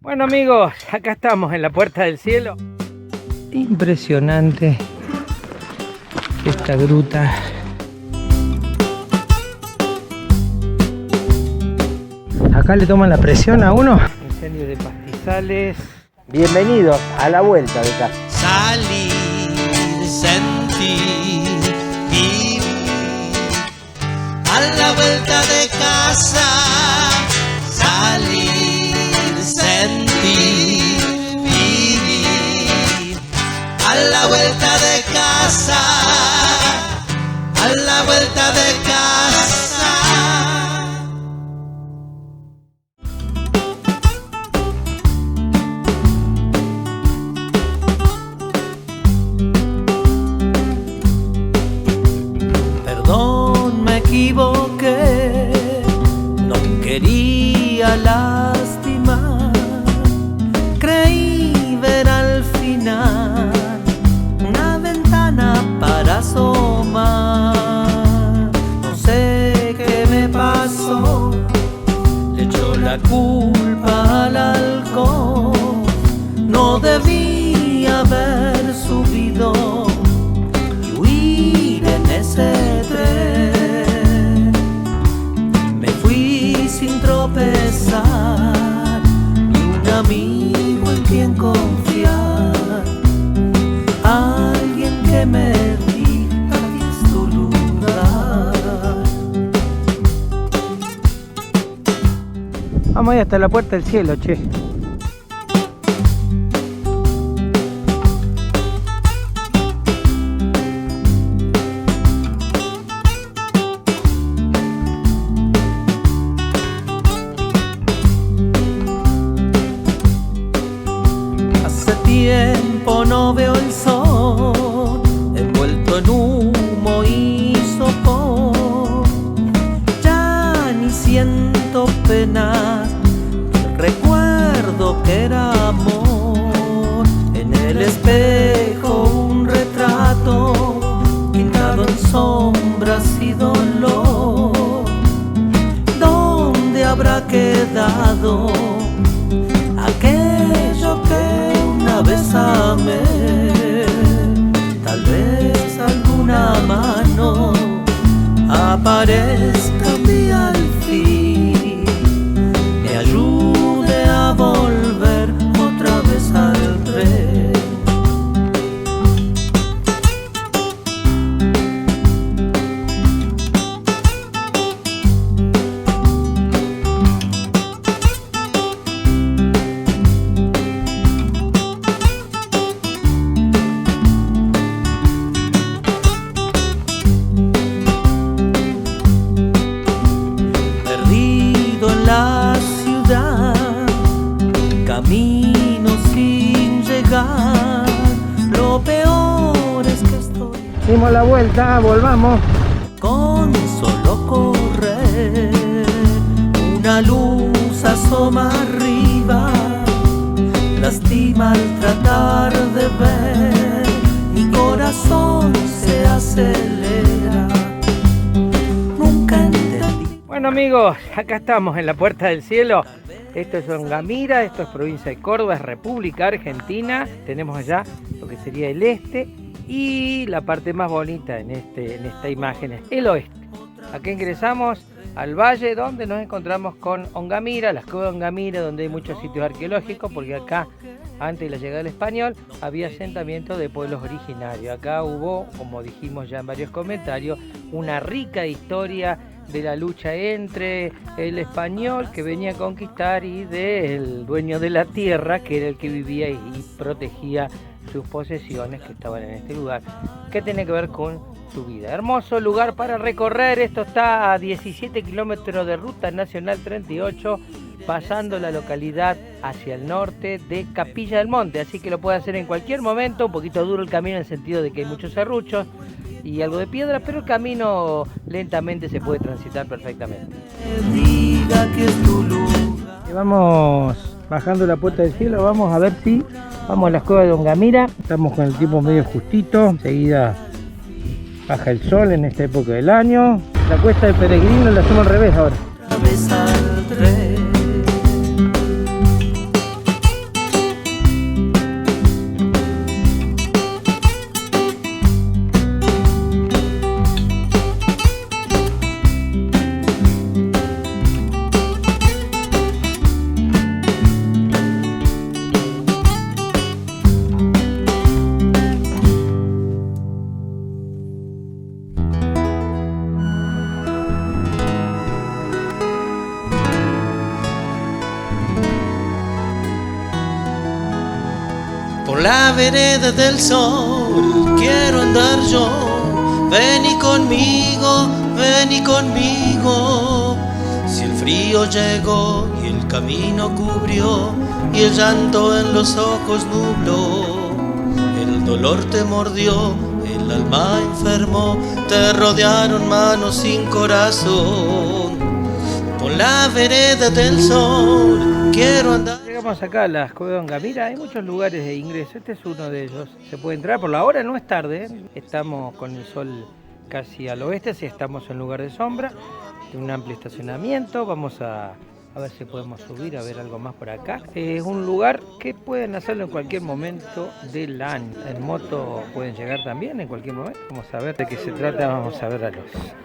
Bueno amigos, acá estamos en la Puerta del Cielo. Impresionante esta gruta. Acá le toman la presión a uno. Incendio de pastizales. Bienvenidos a la vuelta de casa. Salir, sentir, vivir. A la vuelta de casa. Salir, sentir, vivir. A la vuelta de casa. A la vuelta de casa. Equivoqué, no quería lastimar, creí ver al final una ventana para asomar. No sé qué me pasó, le echó la culpa al alcohol, no debía haber subido y huir en ese tren. Sin tropezar, ni un amigo en quien confiar, alguien que me diga que es tu lugar. Vamos a ir hasta la Puerta del Cielo, che. Tiempo no veo el sol, envuelto en humo y sopor. Ya ni siento penas, recuerdo que era amor. En el espejo un retrato, pintado en sombras y dolor. ¿Dónde habrá quedado aquello que una vez amé? Tal vez alguna mano aparezca a mí al fin, me ayude a volver otra vez al tren. La ciudad, camino sin llegar, lo peor es que estoy. Dimos la vuelta, volvamos. Con solo correr, una luz asoma arriba, lastima al tratar de ver, mi corazón se acelera. Nunca entendí. Bueno amigos, acá estamos en la Puerta del Cielo. Esto es Ongamira, esto es provincia de Córdoba, es República Argentina. Tenemos allá lo que sería el este y la parte más bonita en esta imagen es el oeste. Acá ingresamos al valle donde nos encontramos con Ongamira, las cuevas de Ongamira, donde hay muchos sitios arqueológicos, porque acá, antes de la llegada del español, había asentamiento de pueblos originarios. Acá hubo, como dijimos ya en varios comentarios, una rica historia de la lucha entre el español que venía a conquistar y del dueño de la tierra, que era el que vivía y protegía sus posesiones que estaban en este lugar, que tiene que ver con su vida. Hermoso lugar para recorrer. Esto está a 17 kilómetros de Ruta Nacional 38, pasando la localidad hacia el norte de Capilla del Monte, así que lo puede hacer en cualquier momento. Un poquito duro el camino en el sentido de que hay muchos serruchos y algo de piedra, pero el camino lentamente se puede transitar perfectamente. Vamos bajando la Puerta del Cielo, vamos a ver si vamos a las cuevas de Ongamira. Estamos con el tiempo medio justito, enseguida baja el sol en esta época del año. La cuesta del peregrino la hacemos al revés ahora. Por la vereda del sol quiero andar yo. Ven y conmigo, ven y conmigo. Si el frío llegó y el camino cubrió y el llanto en los ojos nubló, el dolor te mordió, el alma enfermó, te rodearon manos sin corazón. Por la vereda del sol quiero andar. Llegamos acá a las Cuevas de Ongamira, hay muchos lugares de ingreso, este es uno de ellos. Se puede entrar, por la hora no es tarde, estamos con el sol casi al oeste, así estamos en lugar de sombra, tiene un amplio estacionamiento, vamos a ver si podemos subir, a ver algo más por acá. Es un lugar que pueden hacerlo en cualquier momento del año. En moto pueden llegar también en cualquier momento. Vamos a ver de qué se trata, vamos a ver a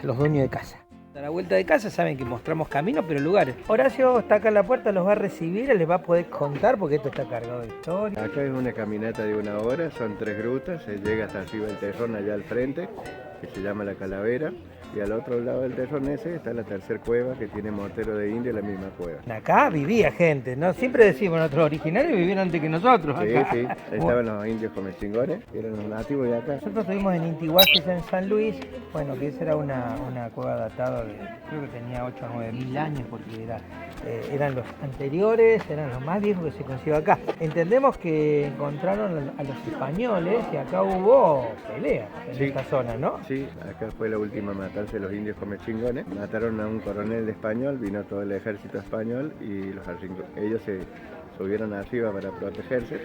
los dueños de casa. A la vuelta de casa saben que mostramos caminos, pero lugares. Horacio está acá en la puerta, los va a recibir, les va a poder contar porque esto está cargado de historia. Acá es una caminata de 1 hora, son 3 grutas, se llega hasta arriba del terrón allá al frente, que se llama La Calavera, y al otro lado del terrón ese está la tercera cueva que tiene mortero de indio, la misma cueva. Acá vivía gente, ¿no? Siempre decimos, nuestros originarios vivieron antes que nosotros. Sí, acá. sí, estaban los indios comechingones, que eran los nativos de acá. Nosotros estuvimos en Intihuaces, en San Luis, bueno, que esa era una cueva datada de, creo que tenía 8 o 9 mil años, porque eran los anteriores, eran los más viejos que se consiguió acá. Entendemos que encontraron a los españoles y acá hubo peleas en esta zona, ¿no? Sí, acá fue la última matanza de los indios comechingones. Mataron a un coronel de español, vino todo el ejército español y ellos se subieron arriba para protegerse.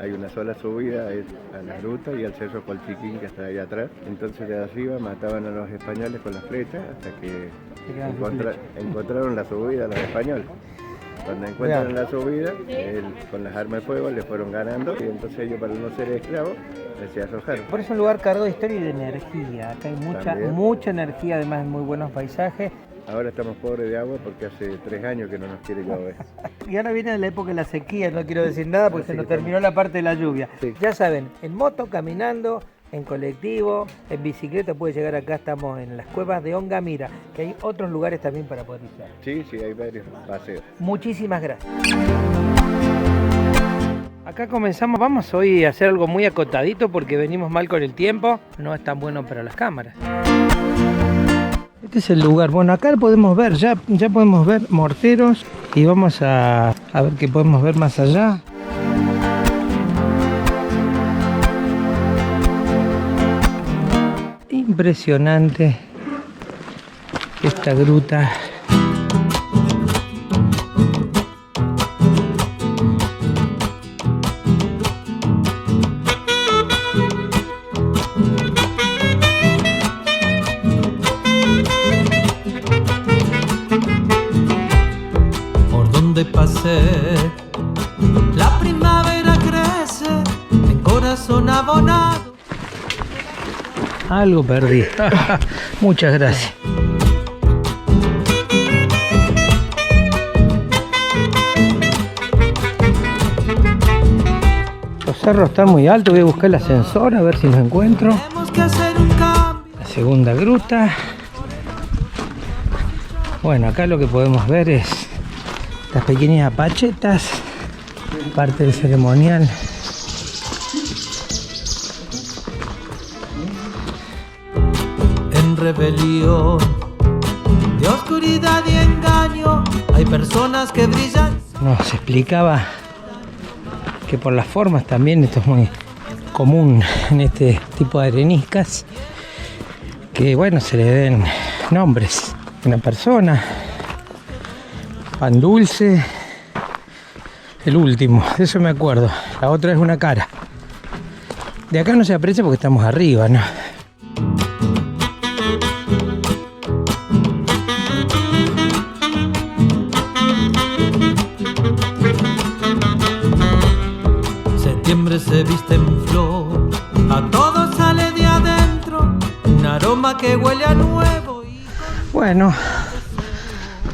Hay una sola subida a la ruta y al cerro Colchiquín que está ahí atrás. Entonces de arriba mataban a los españoles con las flechas hasta que encontraron la subida a los españoles. Cuando encuentran la subida, con las armas de fuego le fueron ganando y entonces ellos, para no ser esclavos, se arrojaron. Por eso es un lugar cargado de historia y de energía. Acá hay mucha energía, además muy buenos paisajes. Ahora estamos pobres de agua porque hace 3 años que no nos quiere llover. Y ahora viene la época de la sequía, no quiero decir nada porque se nos terminó la parte de la lluvia. Sí. Ya saben, en moto, caminando, en colectivo, en bicicleta puede llegar acá, estamos en las Cuevas de Ongamira, que hay otros lugares también para poder visitar. Sí, sí, hay varios paseos. Muchísimas gracias. Acá comenzamos, vamos hoy a hacer algo muy acotadito porque venimos mal con el tiempo, no es tan bueno para las cámaras. Este es el lugar, bueno, acá podemos ver, ya podemos ver morteros y vamos a ver qué podemos ver más allá. Impresionante esta gruta. Por donde pasé, la primavera crece en corazón abonado. Algo perdí. Muchas gracias. Los cerros están muy altos. Voy a buscar el ascensor a ver si lo encuentro. Tenemos que hacer un cambio. La segunda gruta. Bueno, acá lo que podemos ver es las pequeñas apachetas, parte del ceremonial. En rebelión de oscuridad y engaño hay personas que brillan. Nos explicaba que por las formas también, esto es muy común en este tipo de areniscas, que bueno, se le den nombres. Una persona, pan dulce, el último, de eso me acuerdo. La otra es una cara. De acá no se aprecia porque estamos arriba, ¿no? Septiembre se viste en flor, a todo sale de adentro, un aroma que huele a nuevo. Bueno,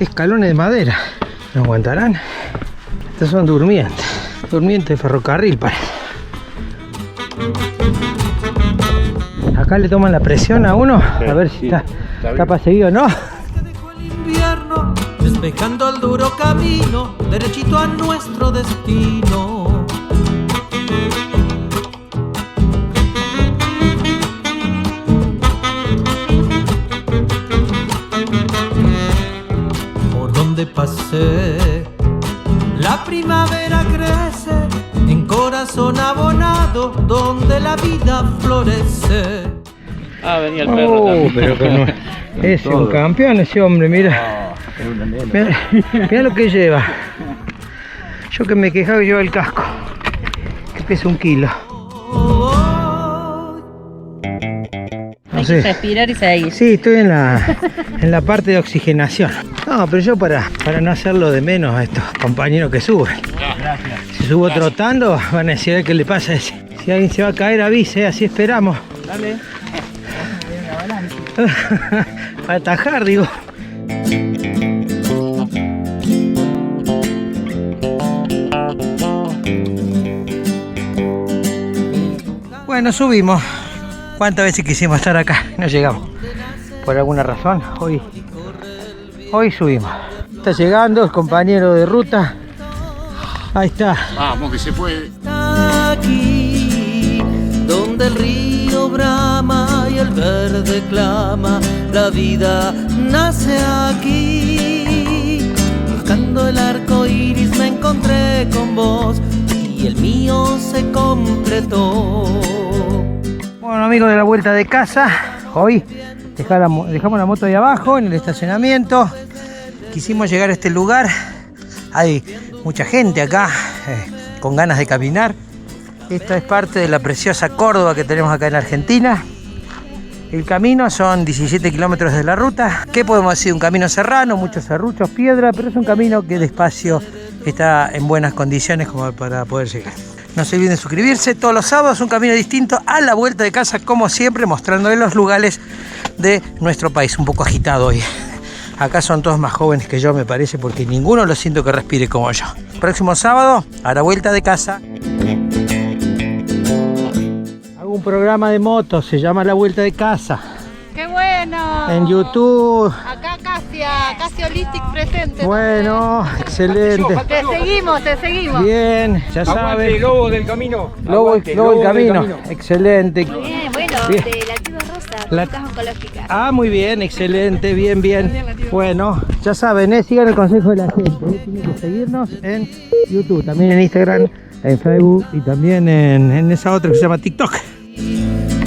escalones de madera, ¿no aguantarán? Estos son durmientes de ferrocarril, parece. Acá le toman la presión a uno, a ver si está para seguir o no. Invierno, despejando el duro camino, derechito a nuestro destino. pasé. La primavera crece en corazón abonado donde la vida florece. Ah, venía el perro también. Pero que no, es un campeón ese hombre, mira. Mira lo que lleva. Yo que me quejaba que lleva el casco, que pesa 1 kilo. No Hay sé. que respirar y seguir. Sí, estoy en la parte de oxigenación. No, pero yo para no hacerlo de menos a estos compañeros que suben. Gracias. Si subo trotando, van a decir a ver qué le pasa a ese. Si alguien se va a caer, avise, así esperamos. Dale. Para atajar, digo. Bueno, subimos. ¿Cuántas veces quisimos estar acá? No llegamos. Por alguna razón, hoy subimos. Está llegando el compañero de ruta. Ahí está. Vamos, que se puede. Aquí, donde el río brama y el verde clama, la vida nace aquí. Buscando el arco iris me encontré con vos y el mío se completó. Bueno, amigos de la vuelta de casa, hoy dejamos la moto ahí abajo en el estacionamiento. Quisimos llegar a este lugar. Hay mucha gente acá con ganas de caminar. Esta es parte de la preciosa Córdoba que tenemos acá en Argentina. El camino son 17 kilómetros de la ruta. ¿Qué podemos decir? Un camino serrano, muchos serruchos, piedra, pero es un camino que despacio está en buenas condiciones como para poder llegar. No se olviden de suscribirse. Todos los sábados un camino distinto a la vuelta de casa, como siempre, mostrándoles los lugares de nuestro país. Un poco agitado hoy. Acá son todos más jóvenes que yo, me parece, porque ninguno lo siento que respire como yo. Próximo sábado, a la vuelta de casa. Hago un programa de motos, se llama La Vuelta de Casa. ¡Qué bueno! En YouTube. Acá casi Holistic presente. Bueno, excelente. Te seguimos. Bien, ya Aguante, saben. lobo del camino. Lobo Aguante, del camino. Excelente. Bien, bueno, Bien. de la tribu rosa, La- frutas oncológicas. Ah, muy bien, excelente, bien. Bueno, ya saben, sigan el consejo de la gente. Tienen que seguirnos en YouTube, también en Instagram, en Facebook y también en esa otra que se llama TikTok.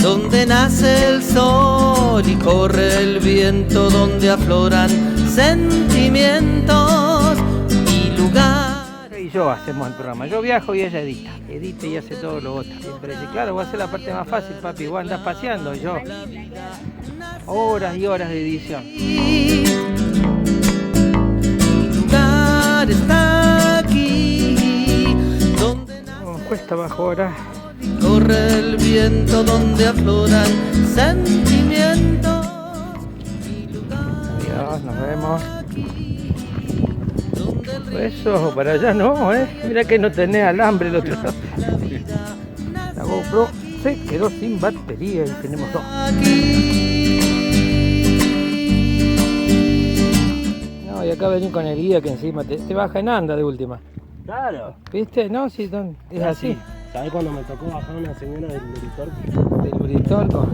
Donde nace el sol y corre el viento, donde afloran sentimientos y lugares. Y yo hacemos el programa. Yo viajo y ella edita y hace todo lo otro. Siempre dice, claro, voy a hacer la parte más fácil, papi. Vos andás paseando y yo. Horas y horas de edición. Lugar está aquí, donde Nos cuesta bajo horas. corre el viento, donde afloran sentimientos y lugares. Adiós, nos vemos. Eso, para allá no, Mira que no tenés alambre el otro lado. La GoPro se quedó sin batería y tenemos 2. No, y acá venís con el guía que encima te baja en anda de última. Claro. ¿Viste? No, sí, es así. ¿Sabés cuando me tocó bajar una señora del Luritorco? Del Uritorco.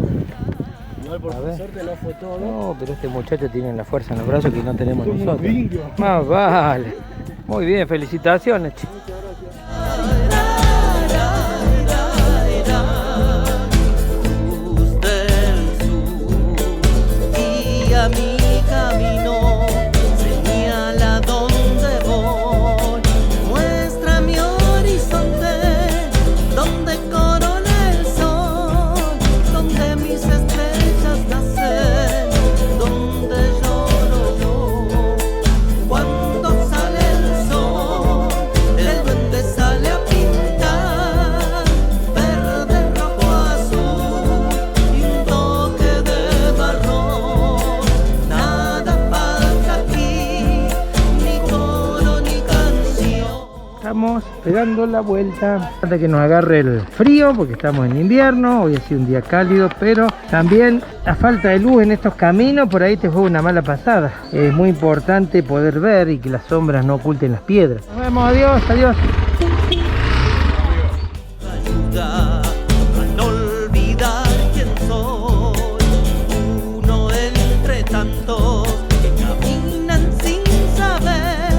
Igual por A ver. suerte no fue todo. No, pero este muchacho tiene la fuerza en los brazos que no tenemos nosotros. Más vale. Muy bien, felicitaciones, che. Luz del sur, guía mi camino, señala dónde voy, muestra mi horizonte, donde corona el sol, donde mis estrellas nacen, donde lloro yo. Cuando sale el sol, el duende sale a pintar verde, rojo, azul y un toque de marrón. Nada falta aquí, ni coro ni canción. Estamos pegando la vuelta. Falta que nos agarre el frío porque estamos en invierno. Hoy ha sido un día cálido, pero también la falta de luz en estos caminos por ahí te juega una mala pasada. Es muy importante poder ver y que las sombras no oculten las piedras. Nos vemos, adiós. Ayuda a no olvidar quién soy, uno entre tantos que caminan sin saber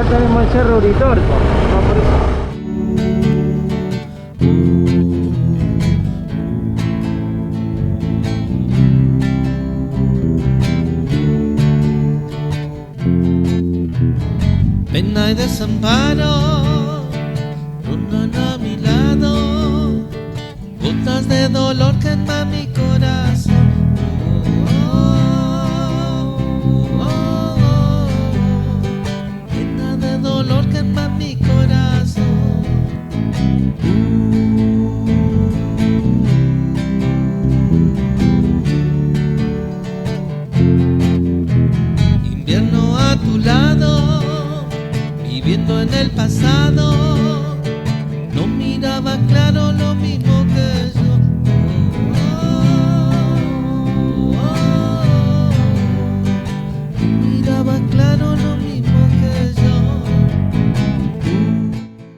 tenemos el Cerro Uritorco. Vamos por eso. Pena y desamparo rondan a mi lado, gotas de dolor queman mi corazón. Pena de dolor quema mi corazón. Invierno a tu lado, viviendo en el pasado, no miraba claro lo mismo que yo. No miraba claro lo mismo que yo.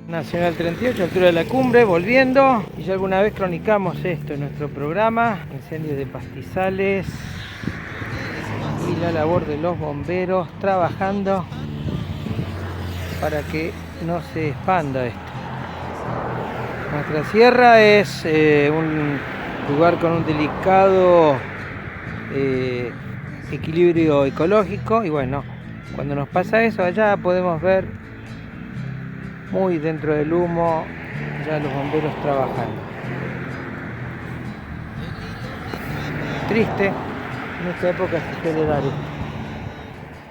Nacional 38, altura de la cumbre, volviendo. Y ya alguna vez cronicamos esto en nuestro programa, incendios de pastizales y la labor de los bomberos trabajando para que no se expanda esto. Nuestra sierra es un lugar con un delicado equilibrio ecológico y bueno, cuando nos pasa eso allá podemos ver muy dentro del humo ya los bomberos trabajando. Triste, en esta época se suele dar esto.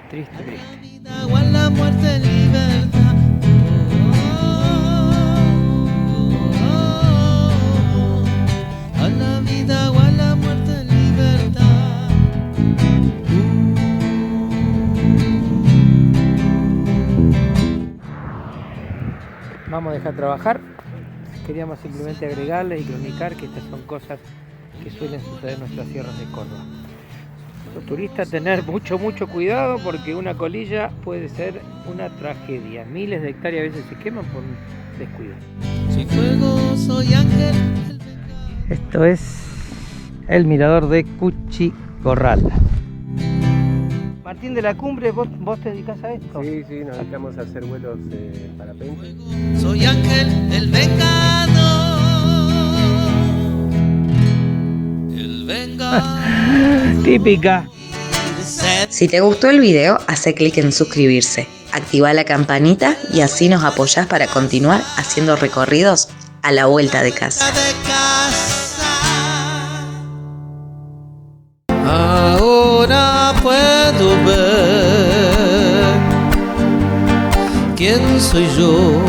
Triste, triste. vida o a la muerte, libertad. A la vida o a la muerte, libertad. Vamos a dejar trabajar. Queríamos simplemente agregarles y comunicar que estas son cosas que suelen suceder en nuestras sierras de Córdoba. Los turistas tener mucho cuidado porque una colilla puede ser una tragedia. Miles de hectáreas a veces se queman por un descuido. Soy fuego, soy ángel. Esto es el mirador de Cuchigorrala. Martín de la Cumbre, ¿vos te dedicás a esto? Sí, nos dedicamos a hacer vuelos de parapente. Soy ángel, el vengador. El vengador. Típica. Si te gustó el video, hace clic en suscribirse, activa la campanita y así nos apoyás para continuar haciendo recorridos a la vuelta de casa. De casa. Ahora puedo ver quién soy yo,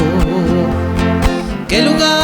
qué lugar